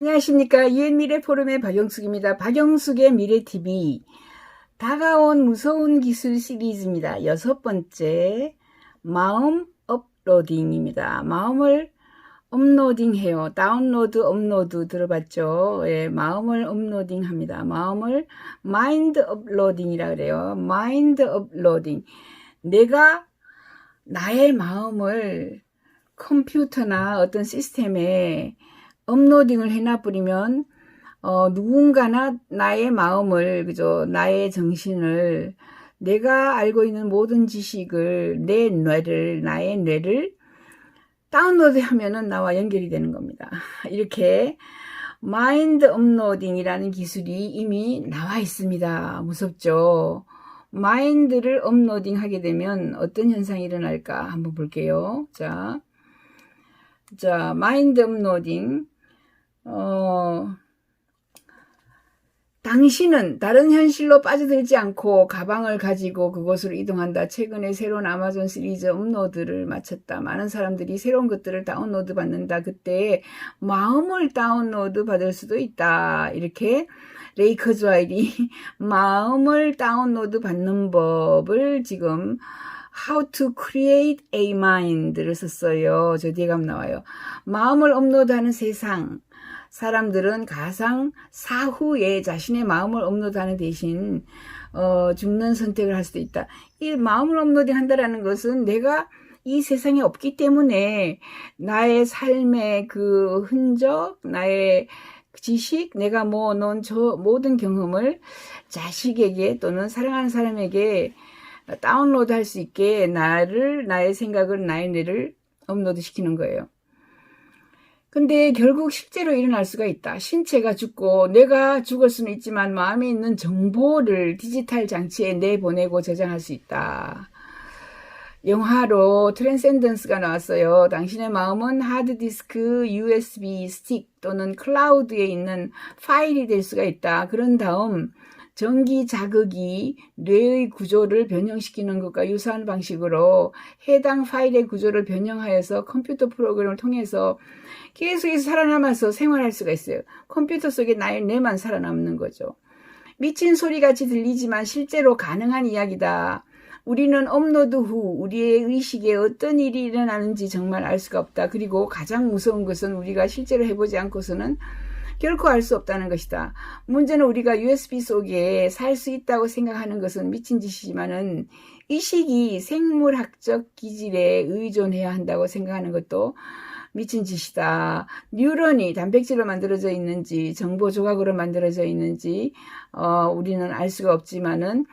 안녕하십니까. 유엔미래 포럼의 박영숙입니다. 박영숙의 미래TV 다가온 무서운 기술 시리즈입니다. 6번째 마음 업로딩입니다. 마음을 업로딩해요. 다운로드 업로드 들어봤죠? 예, 마음을 업로딩합니다. 마음을 마인드 업로딩이라 그래요. 마인드 업로딩. 내가 나의 마음을 컴퓨터나 어떤 시스템에 업로딩을 해놔버리면 누군가나 나의 마음을, 그죠? 나의 정신을, 내가 알고 있는 모든 지식을, 나의 뇌를 다운로드 하면은 나와 연결이 되는 겁니다. 이렇게 마인드 업로딩이라는 기술이 이미 나와 있습니다. 무섭죠? 마인드를 업로딩 하게 되면 어떤 현상이 일어날까 한번 볼게요. 자, 마인드 업로딩. 당신은 다른 현실로 빠져들지 않고 가방을 가지고 그곳으로 이동한다. 최근에 새로운 아마존 시리즈 업로드를 마쳤다. 많은 사람들이 새로운 것들을 다운로드 받는다. 그때 마음을 다운로드 받을 수도 있다. 이렇게 레이 커즈와일이 마음을 다운로드 받는 법을 지금 How to create a mind를 썼어요. 저 뒤에 가면 나와요. 마음을 업로드하는 세상. 사람들은 가상 사후에 자신의 마음을 업로드하는 대신 죽는 선택을 할 수도 있다. 이 마음을 업로딩한다라는 것은 내가 이 세상에 없기 때문에 나의 삶의 그 흔적, 나의 지식, 내가 모아놓은 저 모든 경험을 자식에게 또는 사랑하는 사람에게 다운로드 할 수 있게 나의 생각을, 나의 뇌를 업로드 시키는 거예요. 근데 결국 실제로 일어날 수가 있다. 신체가 죽고 내가 죽을 수는 있지만 마음에 있는 정보를 디지털 장치에 내보내고 저장할 수 있다. 영화로 트랜센던스가 나왔어요. 당신의 마음은 하드디스크, USB 스틱 또는 클라우드에 있는 파일이 될 수가 있다. 그런 다음 전기 자극이 뇌의 구조를 변형시키는 것과 유사한 방식으로 해당 파일의 구조를 변형하여서 컴퓨터 프로그램을 통해서 계속해서 살아남아서 생활할 수가 있어요. 컴퓨터 속에 나의 뇌만 살아남는 거죠. 미친 소리같이 들리지만 실제로 가능한 이야기다. 우리는 업로드 후 우리의 의식에 어떤 일이 일어나는지 정말 알 수가 없다. 그리고 가장 무서운 것은 우리가 실제로 해보지 않고서는 결코 알 수 없다는 것이다. 문제는 우리가 USB 속에 살 수 있다고 생각하는 것은 미친 짓이지만은 의식이 생물학적 기질에 의존해야 한다고 생각하는 것도 미친 짓이다. 뉴런이 단백질로 만들어져 있는지 정보 조각으로 만들어져 있는지 우리는 알 수가 없지만은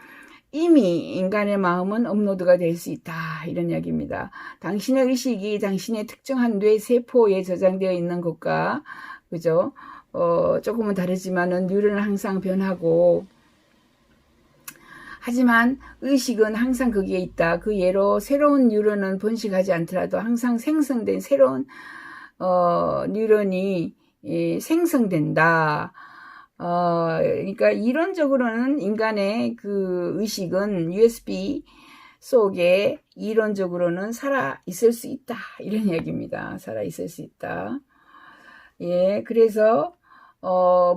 이미 인간의 마음은 업로드가 될 수 있다. 이런 이야기입니다. 당신의 의식이 당신의 특정한 뇌 세포에 저장되어 있는 것과 그죠? 조금은 다르지만은 뉴런은 항상 변하고 하지만 의식은 항상 거기에 있다. 그 예로 새로운 뉴런은 번식하지 않더라도 항상 생성된 새로운 뉴런이 생성된다. 그러니까 이론적으로는 인간의 그 의식은 USB 속에 이론적으로는 살아 있을 수 있다. 이런 이야기입니다. 살아 있을 수 있다. 예, 그래서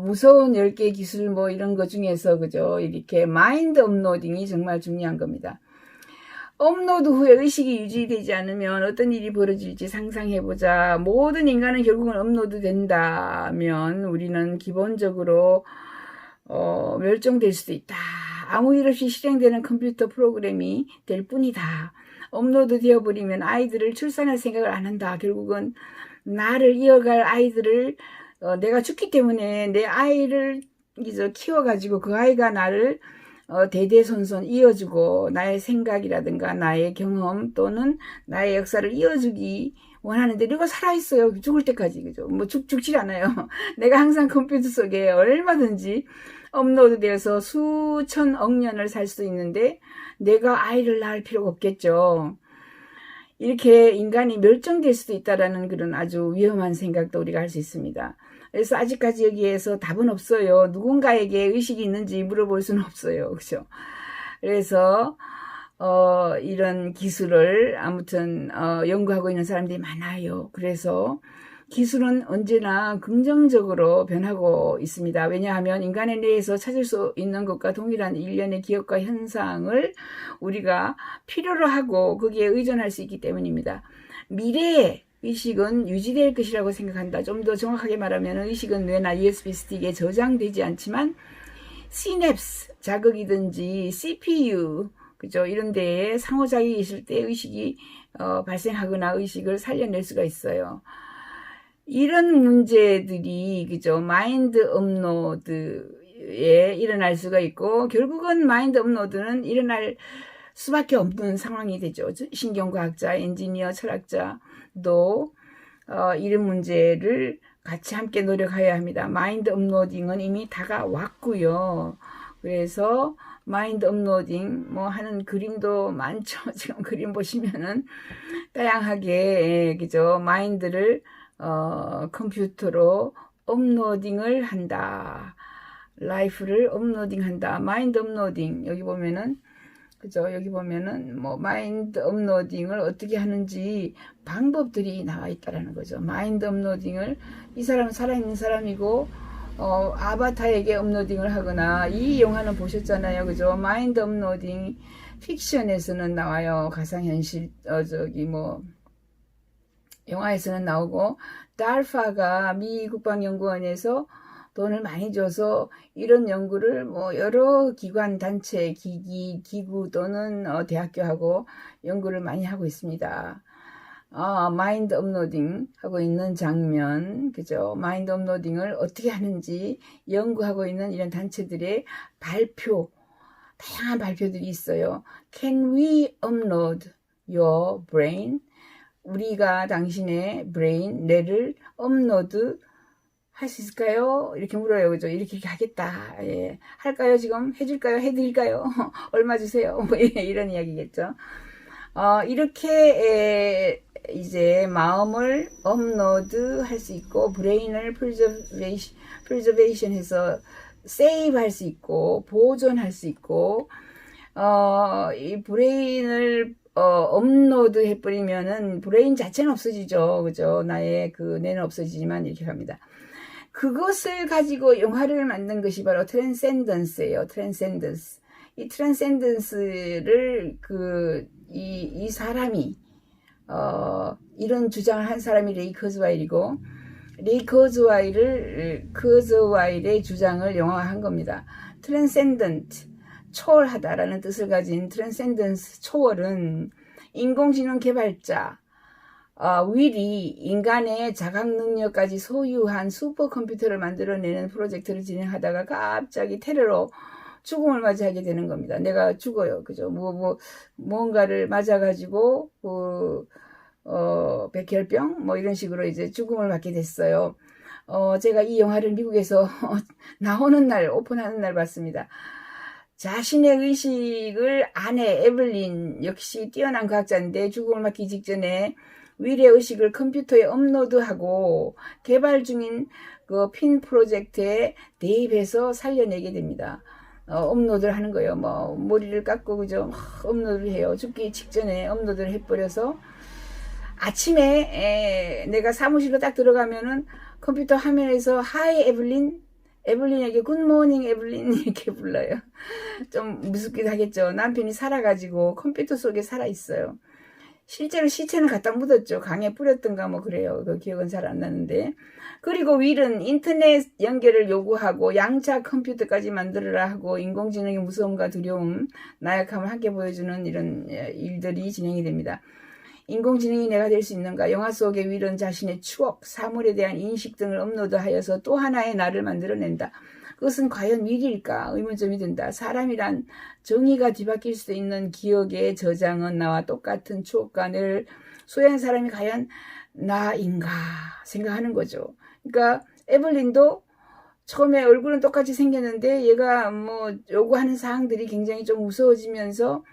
무서운 10개 기술 뭐 이런 거 중에서 그죠? 이렇게 마인드 업로딩이 정말 중요한 겁니다. 업로드 후에 의식이 유지되지 않으면 어떤 일이 벌어질지 상상해보자. 모든 인간은 결국은 업로드 된다면 우리는 기본적으로 멸종될 수도 있다. 아무 일 없이 실행되는 컴퓨터 프로그램이 될 뿐이다. 업로드 되어버리면 아이들을 출산할 생각을 안 한다. 결국은 나를 이어갈 아이들을 내가 죽기 때문에 내 아이를 키워가지고 그 아이가 나를 대대손손 이어주고 나의 생각이라든가 나의 경험 또는 나의 역사를 이어주기 원하는데 내가 살아있어요. 죽을 때까지. 그죠? 뭐 죽질 않아요. 내가 항상 컴퓨터 속에 얼마든지 업로드 되어서 수천억 년을 살 수 있는데 내가 아이를 낳을 필요가 없겠죠. 이렇게 인간이 멸종될 수도 있다라는 그런 아주 위험한 생각도 우리가 할 수 있습니다. 그래서 아직까지 여기에서 답은 없어요. 누군가에게 의식이 있는지 물어볼 수는 없어요. 그렇죠? 그래서 이런 기술을 아무튼 연구하고 있는 사람들이 많아요. 그래서 기술은 언제나 긍정적으로 변하고 있습니다. 왜냐하면 인간의 뇌에서 찾을 수 있는 것과 동일한 일련의 기억과 현상을 우리가 필요로 하고 거기에 의존할 수 있기 때문입니다. 미래의 의식은 유지될 것이라고 생각한다. 좀 더 정확하게 말하면 의식은 뇌나 USB 스틱에 저장되지 않지만 시냅스 자극이든지 CPU 그죠? 이런 데에 상호작용이 있을 때 의식이 발생하거나 의식을 살려낼 수가 있어요. 이런 문제들이 그죠? 마인드 업로드에 일어날 수가 있고 결국은 마인드 업로드는 일어날 수밖에 없는 상황이 되죠. 신경과학자, 엔지니어, 철학자도 이런 문제를 같이 함께 노력해야 합니다. 마인드 업로딩은 이미 다가왔고요. 그래서 마인드 업로딩 뭐 하는 그림도 많죠. 지금 그림 보시면은 다양하게 그죠? 마인드를 컴퓨터로 업로딩을 한다. 라이프를 업로딩한다. 마인드 업로딩 여기 보면은 그죠? 여기 보면은 뭐 마인드 업로딩을 어떻게 하는지 방법들이 나와 있다라는 거죠. 마인드 업로딩을 이 사람은 살아있는 사람이고 아바타에게 업로딩을 하거나 이 영화는 보셨잖아요. 그죠? 마인드 업로딩 픽션에서는 나와요. 가상현실 저기 뭐 영화에서는 나오고 달파가 미 국방연구원에서 돈을 많이 줘서 이런 연구를 뭐 여러 기관, 단체, 기구 또는 대학교하고 연구를 많이 하고 있습니다. 마인드 업로딩 하고 있는 장면, 그죠? 마인드 업로딩을 어떻게 하는지 연구하고 있는 이런 단체들의 발표, 다양한 발표들이 있어요. Can we upload your brain? 우리가 당신의 브레인, 뇌를 업로드 할 수 있을까요? 이렇게 물어요. 그죠? 이렇게 하겠다. 예. 할까요? 지금? 해줄까요? 해드릴까요? 얼마 주세요? 뭐 이런 이야기겠죠. 이렇게 이제 마음을 업로드 할 수 있고 브레인을 프리저베이션 해서 세이브 할 수 있고 보존할 수 있고 이 브레인을 업로드 해버리면은 브레인 자체는 없어지죠. 그죠? 나의 그 뇌는 없어지지만 이렇게 갑니다. 그것을 가지고 영화를 만든 것이 바로 트랜센던스예요. 트랜센던스. 이 트랜센던스를 이 사람이 이런 주장을 한 사람이 레이 커즈와일이고 레이 커즈와일의 주장을 영화화한 겁니다. 트랜센던트 초월하다라는 뜻을 가진 트랜센던스 초월은 인공지능 개발자 윌이 인간의 자각 능력까지 소유한 슈퍼컴퓨터를 만들어내는 프로젝트를 진행하다가 갑자기 테러로 죽음을 맞이하게 되는 겁니다. 내가 죽어요. 그죠? 뭔가를 맞아가지고, 백혈병? 뭐 이런 식으로 이제 죽음을 맞게 됐어요. 제가 이 영화를 미국에서 나오는 날, 오픈하는 날 봤습니다. 자신의 의식을 아내 에블린 역시 뛰어난 과학자인데 죽음을 맞기 직전에 윌의 의식을 컴퓨터에 업로드하고 개발 중인 그 핀 프로젝트에 대입해서 살려내게 됩니다. 업로드를 하는 거예요. 뭐 머리를 깎고 그죠? 업로드를 해요. 죽기 직전에 업로드를 해버려서 아침에 내가 사무실로 딱 들어가면은 컴퓨터 화면에서 하이 에블린에게 굿모닝 에블린 이렇게 불러요. 좀 무섭기도 하겠죠. 남편이 살아가지고 컴퓨터 속에 살아있어요. 실제로 시체는 갖다 묻었죠. 강에 뿌렸던가 뭐 그래요. 그 기억은 잘 안 나는데. 그리고 윌은 인터넷 연결을 요구하고 양자 컴퓨터까지 만들어라 하고 인공지능의 무서움과 두려움, 나약함을 함께 보여주는 이런 일들이 진행이 됩니다. 인공지능이 내가 될 수 있는가? 영화 속의 윌은 자신의 추억, 사물에 대한 인식 등을 업로드하여서 또 하나의 나를 만들어낸다. 그것은 과연 윌일까? 의문점이 든다. 사람이란 정의가 뒤바뀔 수도 있는 기억의 저장은 나와 똑같은 추억과 늘 소유한 사람이 과연 나인가 생각하는 거죠. 그러니까 에블린도 처음에 얼굴은 똑같이 생겼는데 얘가 뭐 요구하는 사항들이 굉장히 좀 무서워지면서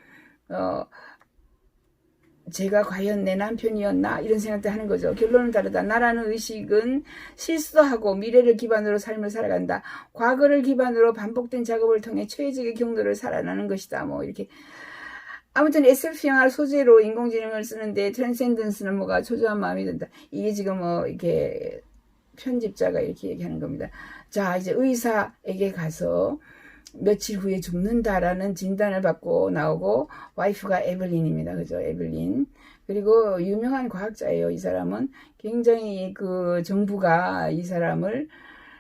제가 과연 내 남편이었나 이런 생각도 하는 거죠. 결론은 다르다. 나라는 의식은 실수도 하고 미래를 기반으로 삶을 살아간다. 과거를 기반으로 반복된 작업을 통해 최적의 경로를 살아나는 것이다. 뭐 이렇게 아무튼 SF 영화를 소재로 인공지능을 쓰는데 트랜센던스는 뭐가 초조한 마음이 든다. 이게 지금 뭐 이렇게 편집자가 이렇게 얘기하는 겁니다. 자, 이제 의사에게 가서 며칠 후에 죽는다라는 진단을 받고 나오고, 와이프가 에블린입니다. 그죠? 에블린. 그리고 유명한 과학자예요. 이 사람은 굉장히 그 정부가 이 사람을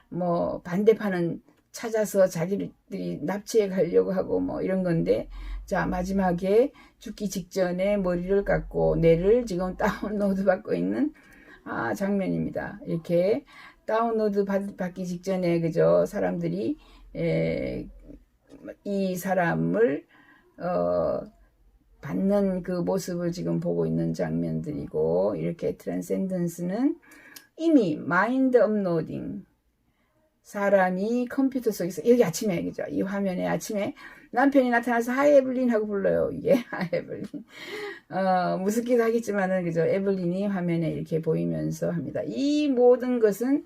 뭐 반대파는 찾아서 자기들이 납치해 가려고 하고 뭐 이런 건데, 자, 마지막에 죽기 직전에 머리를 깎고 뇌를 지금 다운로드 받고 있는 장면입니다. 이렇게 다운로드 받기 직전에 그죠? 사람들이 이 사람을 받는 그 모습을 지금 보고 있는 장면들이고, 이렇게 트랜센던스는 이미 마인드 업로딩, 사람이 컴퓨터 속에서, 여기 아침에 그죠? 이 화면에 아침에 남편이 나타나서 하이 에블린 하고 불러요. 이게 하이 에블린. 무섭기도 하겠지만은 그죠? 에블린이 화면에 이렇게 보이면서 합니다. 이 모든 것은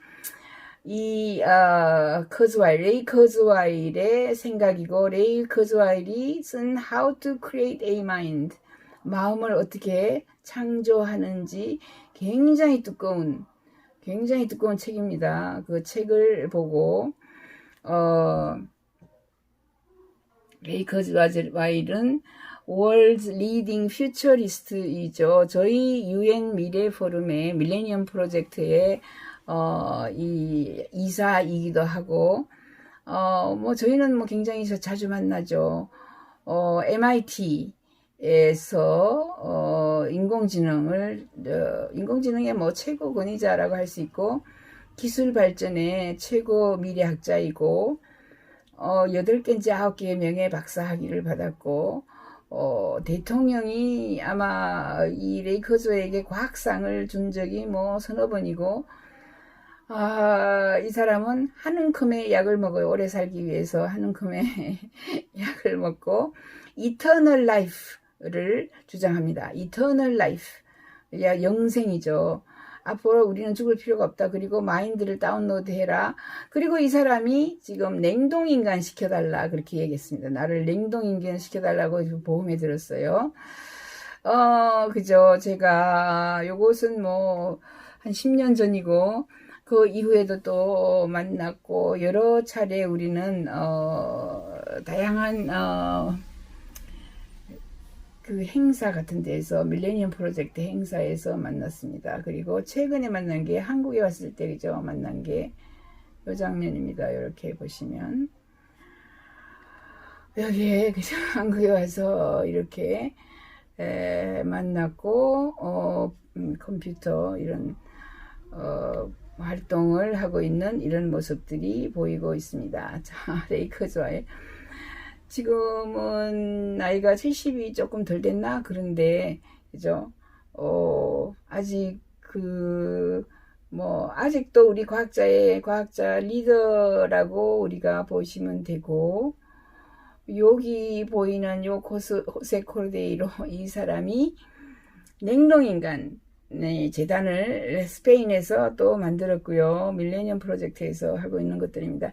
이 레이 커즈와일의 생각이고, 레이 커즈와일이 쓴 How to Create a Mind, 마음을 어떻게 창조하는지 굉장히 두꺼운 책입니다. 그 책을 보고 레이 커즈와일은 World's Leading Futurist이죠. 저희 UN 미래 포럼의 밀레니엄 프로젝트의 이 이사이기도 하고, 뭐 저희는 뭐 굉장히 자주 만나죠. MIT에서 인공지능의 뭐 최고 권위자라고 할 수 있고, 기술 발전의 최고 미래학자이고, 8개인지 9개의 명예 박사학위를 받았고, 대통령이 아마 이 레이 커즈와일에게 과학상을 준 적이 뭐 서너 번이고, 이 사람은 한 움큼의 약을 먹어요. 오래 살기 위해서 한 움큼의 약을 먹고, 이터널 라이프를 주장합니다. 이터널 라이프. 영생이죠. 앞으로 우리는 죽을 필요가 없다. 그리고 마인드를 다운로드 해라. 그리고 이 사람이 지금 냉동인간 시켜달라. 그렇게 얘기했습니다. 나를 냉동인간 시켜달라고 보험에 들었어요. 그죠. 제가 요것은 뭐 한 10년 전이고, 그 이후에도 또 만났고, 여러 차례 우리는 다양한 그 행사 같은 데에서, 밀레니엄 프로젝트 행사에서 만났습니다. 그리고 최근에 만난 게 한국에 왔을 때 그죠? 만난 게 이 장면입니다. 이렇게 보시면 여기에 그죠? 한국에 와서 이렇게 만났고, 컴퓨터 이런 활동을 하고 있는 이런 모습들이 보이고 있습니다. 자, 레이 커즈와일. 지금은 나이가 70이 조금 덜 됐나? 그런데, 그죠? 아직 아직도 우리 과학자 리더라고 우리가 보시면 되고, 여기 보이는 요 호세 코르데이로, 이 사람이 냉동인간 재단을 스페인에서 또 만들었고요. 밀레니엄 프로젝트에서 하고 있는 것들입니다.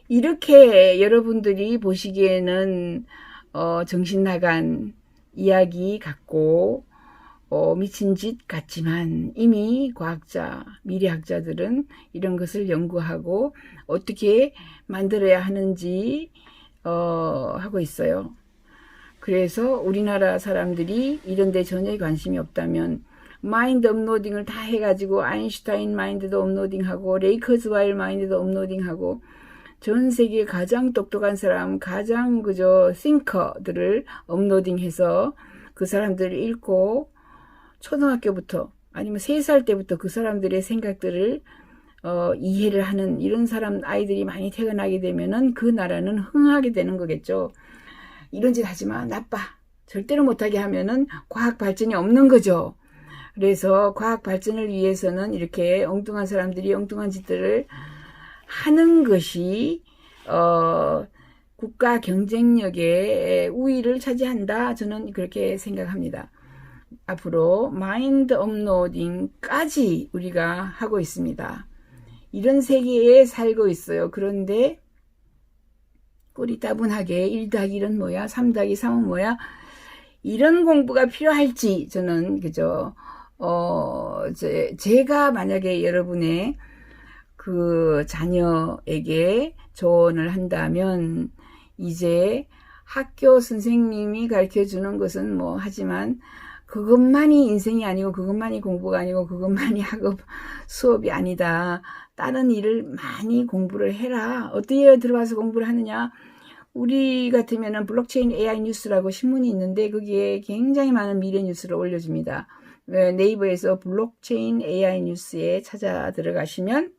이렇게 여러분들이 보시기에는 정신 나간 이야기 같고 미친 짓 같지만, 이미 과학자, 미래학자들은 이런 것을 연구하고 어떻게 만들어야 하는지 하고 있어요. 그래서 우리나라 사람들이 이런 데 전혀 관심이 없다면, 마인드 업로딩을 다 해가지고 아인슈타인 마인드도 업로딩하고 레이 커즈와일 마인드도 업로딩하고, 전 세계 가장 똑똑한 사람, 가장 그저 싱커들을 업로딩해서 그 사람들을 읽고, 초등학교부터 아니면 3살 때부터 그 사람들의 생각들을 이해를 하는 이런 아이들이 많이 태어나게 되면은 그 나라는 흥하게 되는 거겠죠. 이런 짓 하지마, 나빠, 절대로 못하게 하면은 과학 발전이 없는 거죠. 그래서 과학 발전을 위해서는 이렇게 엉뚱한 사람들이 엉뚱한 짓들을 하는 것이 국가 경쟁력의 우위를 차지한다. 저는 그렇게 생각합니다. 앞으로 마인드 업로딩까지 우리가 하고 있습니다. 이런 세계에 살고 있어요. 그런데 꼴이 따분하게 1 더하기 1은 뭐야? 3 더하기 3은 뭐야? 이런 공부가 필요할지 저는 그저 제가 만약에 여러분의 그 자녀에게 조언을 한다면 이제 학교 선생님이 가르쳐 주는 것은 뭐 하지만 그것만이 인생이 아니고 그것만이 공부가 아니고 그것만이 학업 수업이 아니다. 다른 일을 많이 공부를 해라. 어디에 들어가서 공부를 하느냐? 우리 같으면은 블록체인 AI 뉴스라고 신문이 있는데 거기에 굉장히 많은 미래 뉴스를 올려줍니다. 네이버에서 블록체인 AI 뉴스에 찾아 들어가시면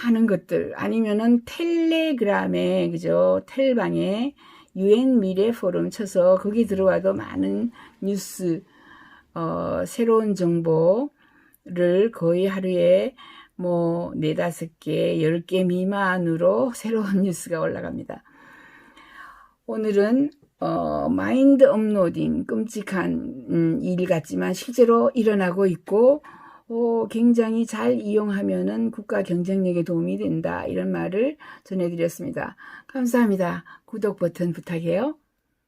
많은 것들, 아니면은 텔레그램에 그죠, 텔방에 UN 미래 포럼 쳐서 거기 들어와도 많은 뉴스, 새로운 정보를 거의 하루에 뭐 4, 5개, 10개 미만으로 새로운 뉴스가 올라갑니다. 오늘은 마인드 업로딩, 끔찍한 일 같지만 실제로 일어나고 있고 굉장히 잘 이용하면은 국가 경쟁력에 도움이 된다, 이런 말을 전해드렸습니다. 감사합니다. 구독 버튼 부탁해요.